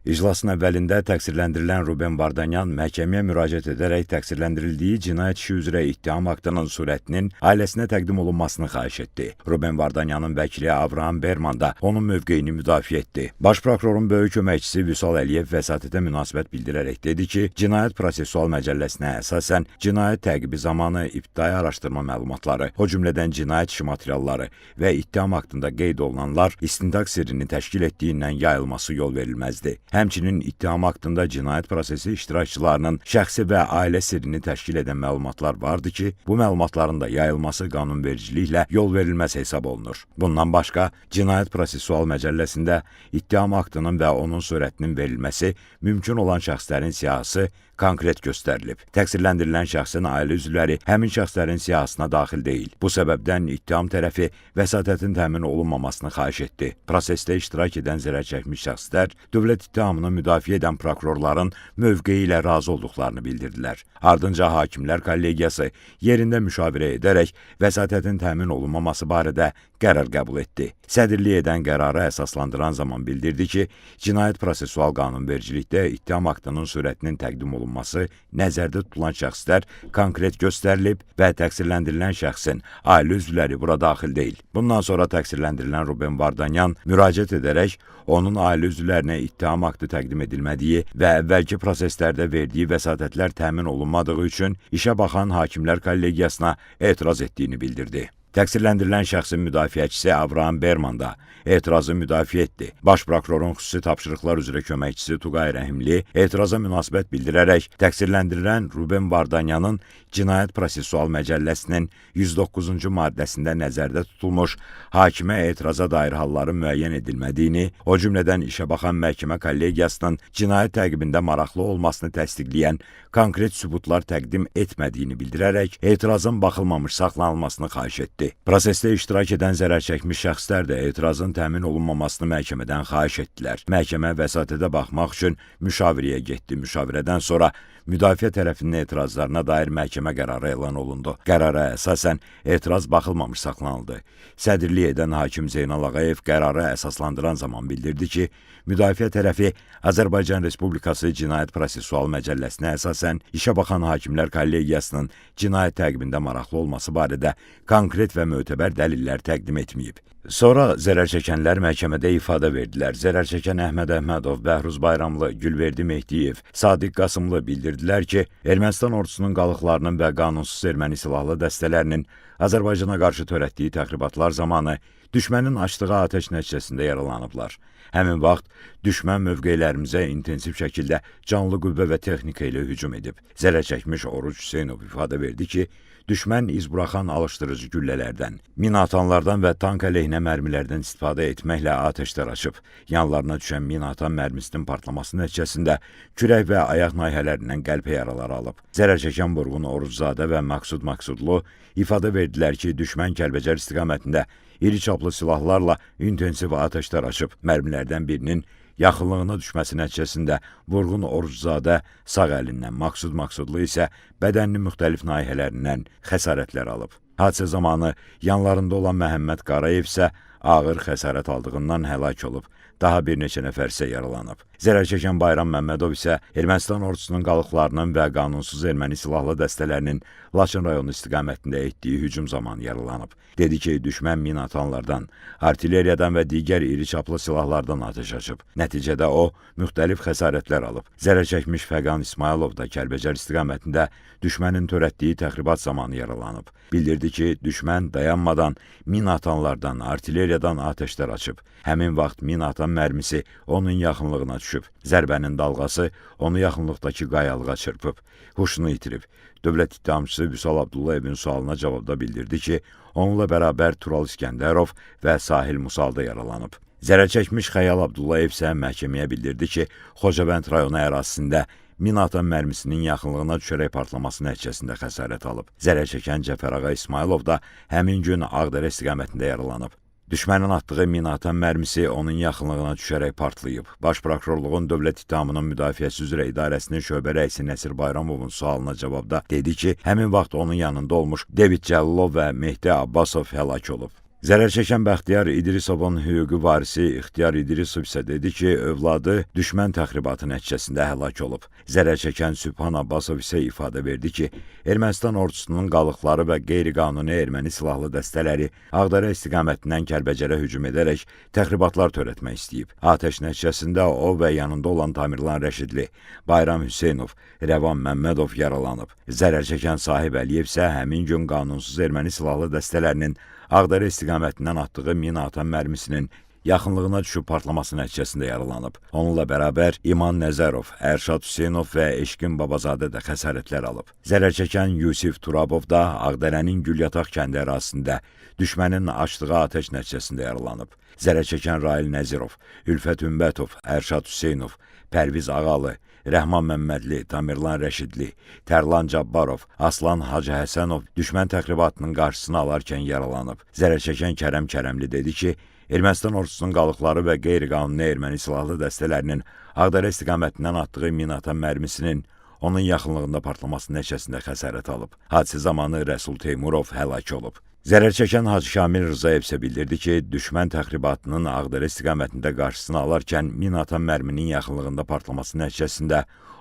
İclasın əvvəlində təqsirləndirilən Ruben Vardanyan məhkəməyə müraciət edərək təqsirləndirildiyi cinayət işi üzrə ittiham aktının surətinin ailəsinə təqdim olunmasını xahiş etdi. Ruben Vardanyanın vəkili Abraham Berman da onun mövqeyini müdafiə etdi. Baş prokurorun böyük köməkçisi Vüsal Əliyev vəsatətə münasibət bildirərək dedi ki, Cinayət Prosessual Məcəlləsinə əsasən cinayət təqibi zamanı ibtidai araşdırma məlumatları, o cümlədən cinayət işi materialları və ittiham aktında qeyd olunanlar istintaq sirrini təşkil etdiyindən yayılması yol verilməzdi. Həmçinin ittiham aktında cinayət prosesi iştirakçılarının şəxsi və ailə sirrini təşkil edən məlumatlar vardı ki, bu məlumatların da yayılması qanunvericiliklə yol verilməz hesab olunur. Bundan başqa, Cinayət Prosessual Məcəlləsində ittiham aktının və onun surətinin verilməsi mümkün olan şəxslərin siyahısı konkret göstərilib. Təqsirləndirilən şəxsin ailə üzvləri həmin şəxslərin siyahısına daxil deyil. Bu səbəbdən ittiham tərəfi vəsatətin təmin olunmamasını xahiş etdi. Prosesdə iştirak edən zərər çəkmiş şəxslər dövlət ittihamını müdafiə edən prokurorların mövqeyi ilə razı olduqlarını bildirdilər. Ardınca hakimlər kollegiyası yerində müşavirə edərək vəsatətin təmin olunmaması barədə qərar qəbul etdi. Sədrlik edən qərarı əsaslandıran zaman bildirdi ki, Cinayət Prosessual Qanunvericilikdə ittiham aktının surətinin təqdim olunması nəzərdə tutulan şəxslər konkret göstərilib və təqsirləndirilən şəxsin ailə üzvləri bura daxil deyil. Bundan sonra təqsirləndirilən Ruben Vardanyan müraciət edərək onun ailə üzvlərinə ittiham aktı təqdim edilmədiyi və əvvəlki proseslərdə verdiyi vəsatətlər təmin olunmadığı üçün işə baxan hakimlər kollegiyasına etiraz etdiyini bildirdi. Təqsirləndirilən şəxsin müdafiəçisi Abraham Berman da etirazı müdafiə etdi. Baş prokurorun xüsusi tapşırıqlar üzrə köməkçisi Tuqay Rəhimli etiraza münasibət bildirərək təqsirləndirilən Ruben Vardanyanın Cinayət Prosessual Məcəlləsinin 109-cu maddəsində nəzərdə tutulmuş hakimə etiraza dair halların müəyyən edilmədiyini, o cümlədən işə baxan məhkəmə kollegiyasının cinayət təqibində maraqlı olmasını təsdiqləyən konkret sübutlar təqdim etmədiyini bildirərək etirazın baxılmamış saxlanılmasını xahiş etdi. Prosesdə iştirak edən zərər çəkmiş şəxslər də etirazın təmin olunmamasını məhkəmədən xahiş etdilər. Məhkəmə vəsatətə baxmaq üçün müşavirəyə getdi. Müşavirədən sonra müdafiə tərəfinin etirazlarına dair məhkəmə qərarı elan olundu. Qərara əsasən etiraz baxılmamış saxlanıldı. Sədrlik edən hakim Zeynal Ağayev qərarı əsaslandıran zaman bildirdi ki, müdafiə tərəfi Azərbaycan Respublikası Cinayət Prosessual Məcəlləsinə əsasən işə baxan hakimlər kollegiyasının cinayət təqibində maraqlı olması barədə konkret və mötəbər dəlillər təqdim etməyib. Sonra zərər çəkənlər məhkəmədə ifadə verdilər. Zərər çəkən Əhməd Əhmədov, Bəhruz Bayramlı, Gülverdi Mehdiyev, Sadiq Qasımlı bildirdilər ki, Ermənistan ordusunun qalıqlarının və qanunsuz erməni silahlı dəstələrinin Azərbaycana qarşı törətdiyi təxribatlar zamanı düşmənin açdığı atəş nəticəsində yaralanıblar. Həmin vaxt düşmən mövqelərimizə intensiv şəkildə canlı qüvvə və texnika ilə hücum edib. Zərər çəkmiş Oruc Hüseynov ifadə verdi ki, düşmən iz buraxan alışdırıcı güllələrdən, minatanlardan və tank əleyhinə mərmilərdən istifadə etməklə atəşlər açıb. Yanlarına düşən minatan mərmisinin partlaması nəticəsində kürək və ayaq nahiyələrindən qəlpə yaraları alıb. Zərər çəkən Vurğun Oruczadə və Maqsud Maqsudlu ifadə verdilər ki, düşmən Kəlbəcər istiqamətində iri çaplı silahlarla intensiv atəşlər açıb. Mərmilərdən birinin yaxınlığına düşməsi nəticəsində Vurğun Oruczadə sağ əlindən, Maqsud Maqsudlu isə bədəninin müxtəlif nahiyələrindən xəsarətlər alıb. Hadisə zamanı yanlarında olan Məhəmməd Qarayev isə ağır xəsarət aldığından həlak olub. Daha bir neçə nəfər isə yaralanıb. Zərər çəkən Bayram Məmmədov isə Ermənistan ordusunun qalıqlarının və qanunsuz erməni silahlı dəstələrinin Laçın rayonu istiqamətində etdiyi hücum zamanı yaralanıb. Dedi ki, düşmən minatanlardan, artilleriyadan və digər iri çaplı silahlardan atəş açıb. Nəticədə o, müxtəlif xəsarətlər alıb. Zərər çəkmiş Fəqan İsmailov da Kəlbəcər istiqamətində düşmənin törətdiyi təxribat zamanı yaralanıb. Bildirdi ki, düşmən dayanmadan minatanlardan, artilleriyadan atəşlər açıb. Həmin vaxt minatan mərmisi onun yaxınlığına düşüb. Zərbənin dalğası onu yaxınlıqdakı qayalığa çırpıb, huşunu itirib. Dövlət ittihamçısı Vüsal Abdullayevin sualına cavabda bildirdi ki, onunla bərabər Tural İskəndərov və Sahil Musal da yaralanıb. Zərər çəkmiş Xəyal Abdullayev isə məhkəməyə bildirdi ki, Xocavənd rayonu ərazisində minatan mərmisinin yaxınlığına düşərək partlaması nəticəsində xəsarət alıb. Zərər çəkən Cəfərağa İsmailov da həmin gün Ağdərə istiqamətində yaralanıb. Düşmənin atdığı minatan mərmisi onun yaxınlığına düşərək partlayıb. Baş prokurorluğun dövlət ittihamının müdafiəsi üzrə idarəsinin şöbə rəisi Nəsir Bayramovun sualına cavabda dedi ki, həmin vaxt onun yanında olmuş David Cəlilov və Mehdi Abbasov həlak olub. Zərər çəkən Bəxtiyar İdrisovun hüquqi varisi İxtiyar İdrisov isə dedi ki, övladı düşmən təxribatı nəticəsində həlak olub. Zərər çəkən Sübhan Abbasov isə ifadə verdi ki, Ermənistan ordusunun qalıqları və qeyri-qanuni erməni silahlı dəstələri Ağdərə istiqamətindən Kəlbəcərə hücum edərək təxribatlar törətmək istəyib. Atəş nəticəsində o və yanında olan Tamirlan Rəşidli, Bayram Hüseynov, Rəvan Məmmədov yaralanıb. Zərər çəkən Sahib Əliyev isə həmin gün qanunsuz erməni silahlı dəstələrinin Ağdərə istiqamətindən atdığı mina atan mərmisinin yaxınlığına düşüb partlaması nəticəsində yaralanıb. Onunla bərabər İman Nəzərov, Ərşad Hüseynov və Eşqin Babazadə də xəsarətlər alıb. Zərər çəkən Yusif Turabov da Ağdərənin Gülyataq kəndi ərazisində düşmənin açdığı atəş nəticəsində yaralanıb. Zərər çəkən Rail Nəzirov, Ülfət Ümbətov, Ərşad Hüseynov, Pərviz Ağalı, Rəhman Məmmədli, Tamirlan Rəşidli, Tərlan Cabbarov, Aslan Hacı Həsənov düşmən təxribatının qarşısını alarkən yaralanıb. Zərər çəkən Kərəm Kərəmli dedi ki, Ermənistan ordusunun qalıqları və qeyri-qanuni erməni silahlı dəstələrinin Ağdərə istiqamətindən atdığı minaatan mərmisinin onun yaxınlığında partlaması nəticəsində xəsarət alıb. Hadisə zamanı Rəsul Teymurov həlak olub. Zərər çəkən Hacı Şamil Rzayev isə bildirdi ki, düşmən təxribatının Ağdərə istiqamətində qarşısını alarkən minaatan mərminin yaxınlığında partlaması nəticəsində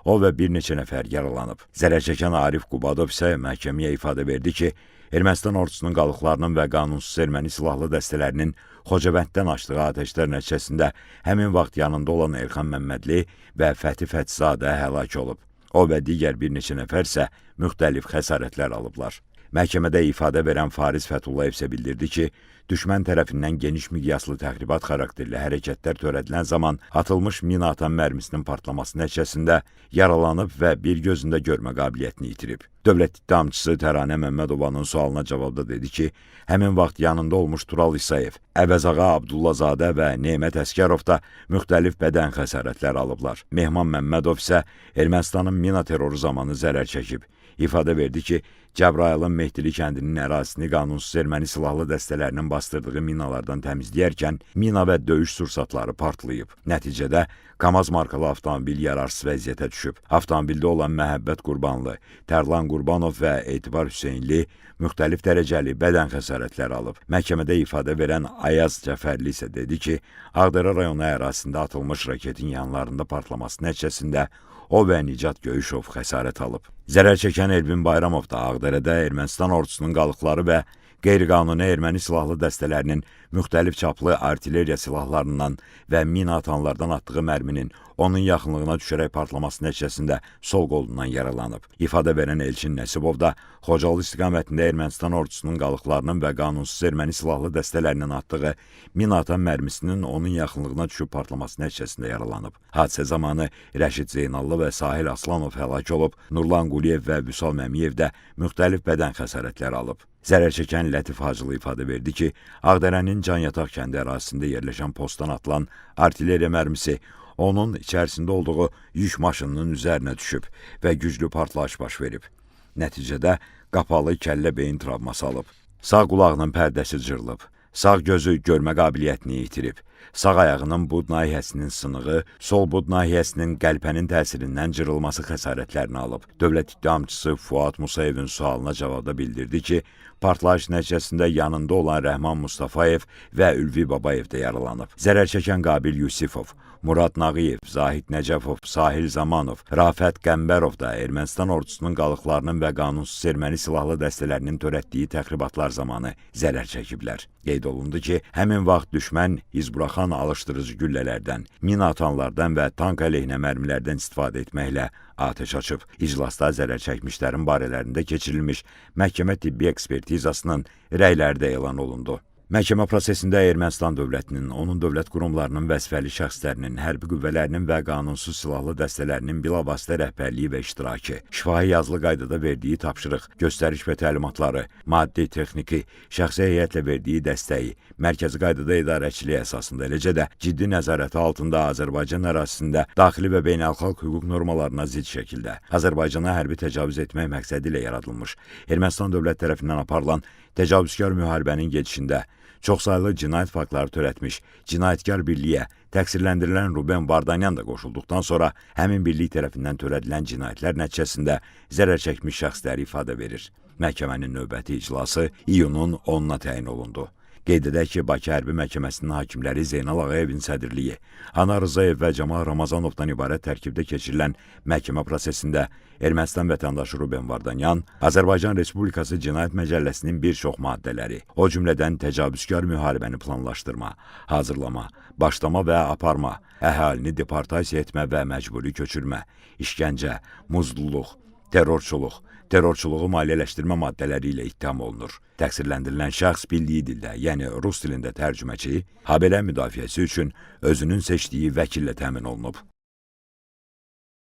o və bir neçə nəfər yaralanıb. Zərər çəkən Arif Qubadov isə məhkəməyə ifadə verdi ki, Ermənistan ordusunun qalıqlarının və qanunsuz erməni silahlı dəstələrinin Xocavənddən açdığı atəşlər nəticəsində həmin vaxt yanında olan Elxan Məmmədli və Fəthi Fəthizadə həlak olub. O və digər bir neçə nəfər isə müxtəlif xəsarətlər alıblar. Məhkəmədə ifadə verən Fariz Fətullayev isə bildirdi ki, düşmən tərəfindən geniş miqyaslı təxribat xarakterli hərəkətlər törədilən zaman atılmış mina atan mərmisinin partlaması nəticəsində yaralanıb və bir gözündə görmə qabiliyyətini itirib. Dövlət ittihamçısı Təranə Məmmədovanın sualına cavabda dedi ki, həmin vaxt yanında olmuş Tural İsayev, Əvəzağa Abdullazadə və Nemət Əskərov da müxtəlif bədən xəsarətlər alıblar. Mehman Məmmədov isə Ermənistanın mina terroru zamanı zərər çəkib. İfadə verdi ki, Cəbrayılın Mehdili kəndinin ərazisini qanunsuz erməni silahlı dəstələrinin bastırdığı minalardan təmizləyərkən mina və döyüş sursatları partlayıb. Nəticədə Kamaz markalı avtomobil yararsız vəziyyətə düşüb. Avtomobildə olan Məhəbbət Qurbanlı, Tərlan Qurbanov və Etibar Hüseynli müxtəlif dərəcəli bədən xəsarətləri alıb. Məhkəmədə ifadə verən Ayaz Cəfərli isə dedi ki, Ağdərə rayonu ərazisində atılmış raketin yanlarında partlaması nəticəsində o və Nicat Göyüşov xəsarət alıb. Zərər çəkən Elvin Bayramov da Ağdərədə Ermənistan ordusunun qalıqları və qeyri-qanuni erməni silahlı dəstələrinin müxtəlif çaplı artilleriya silahlarından və mina atanlardan atdığı mərminin onun yaxınlığına düşərək partlaması nəticəsində sol qolundan yaralanıb. İfadə verən Elçin Nəsibov da Xocalı istiqamətində Ermənistan ordusunun qalıqlarının və qanunsuz erməni silahlı dəstələrinin atdığı mina atan mərmisinin onun yaxınlığına düşüb partlaması nəticəsində yaralanıb. Hadisə zamanı Rəşid Zeynallı və Sahil Aslanov həlak olub, Nurlan Quliyev və Vüsal Məmiyev də müxtəlif bədən xəsarətləri alıb. Zərər çəkən Lətif Hacılı ifadə verdi ki, Ağdərənin Canyataq kəndi ərazisində yerləşən postdan atılan artilleriya mərmisi onun içərisində olduğu yük maşınının üzərinə düşüb və güclü partlayış baş verib. Nəticədə qapalı kəllə beyin travması alıb. Sağ qulağının pərdəsi cırılıb. Sağ gözü görmə qabiliyyətini itirib. Sağ ayağının bud nahiyəsinin sınığı, sol bud nahiyəsinin qəlpənin təsirindən cırılması xəsarətlərini alıb. Dövlət ittihamçısı Fuad Musayevin sualına cavabda bildirdi ki, partlayış nəticəsində yanında olan Rəhman Mustafayev və Ülvi Babayev də yaralanıb. Zərər çəkən Qabil Yusifov, Murad Nağıyev, Zahid Nəcəfov, Sahil Zamanov, Rafət Qəmbərov da Ermənistan ordusunun qalıqlarının və qanunsuz erməni silahlı dəstələrinin törətdiyi təxribatlar zamanı zərər çəkiblər. Qeyd olundu ki, həmin vaxt düşmən izburaxan alışdırıcı güllələrdən, mina atanlardan və tank əleyhinə mərmilərdən istifadə etməklə atəş açıb. İclasda zərər çəkmişlərin barələrində keçirilmiş məhkəmə tibbi ekspertizasının rəyləri də elan olundu. Məhkəmə prosesində Ermənistan dövlətinin, onun dövlət qurumlarının, vəzifəli şəxslərinin, hərbi qüvvələrinin və qanunsuz silahlı dəstələrinin bilavasitə rəhbərliyi və iştirakı, şifahi yazılı qaydada verdiyi tapşırıq, göstəriş və təlimatları, maddi, texniki, şəxsi heyətlə verdiyi dəstəyi, mərkəzi qaydada idarəçiliyi əsasında, eləcə də ciddi nəzarəti altında Azərbaycan ərazisində daxili və beynəlxalq hüquq normalarına zidd şəkildə Azərbaycana hərbi təcavüz etmək məqsədi ilə yaradılmış Ermənistan dövlət tərəfindən aparılan təcavüzkar müharibənin gedişində çoxsaylı cinayət faktları törətmiş cinayətkar birliyə təqsirləndirilən Ruben Vardanyan da qoşulduqdan sonra həmin birlik tərəfindən törədilən cinayətlər nəticəsində zərər çəkmiş şəxsləri ifadə verir. Məhkəmənin növbəti iclası iyunun 10-na təyin olundu. Qeyd edək ki, Bakı Hərbi Məhkəməsinin hakimləri Zeynal Ağayevin sədrliyi, Anar Rzayev və Camal Ramazanovdan ibarət tərkibdə keçirilən məhkəmə prosesində Ermənistan vətəndaşı Ruben Vardanyan Azərbaycan Respublikası Cinayət Məcəlləsinin bir çox maddələri, o cümlədən təcavüzkar müharibəni planlaşdırma, hazırlama, başlama və aparma, əhalini deportasiya etmə və məcburi köçürmə, işgəncə, muzduluq, terrorçuluğu maliyyələşdirmə maddələri ilə ittiham olunur. Təqsirləndirilən şəxs bildiyi dildə, yəni rus dilində tərcüməçi, habelə müdafiəsi üçün özünün seçdiyi vəkillə təmin olunub.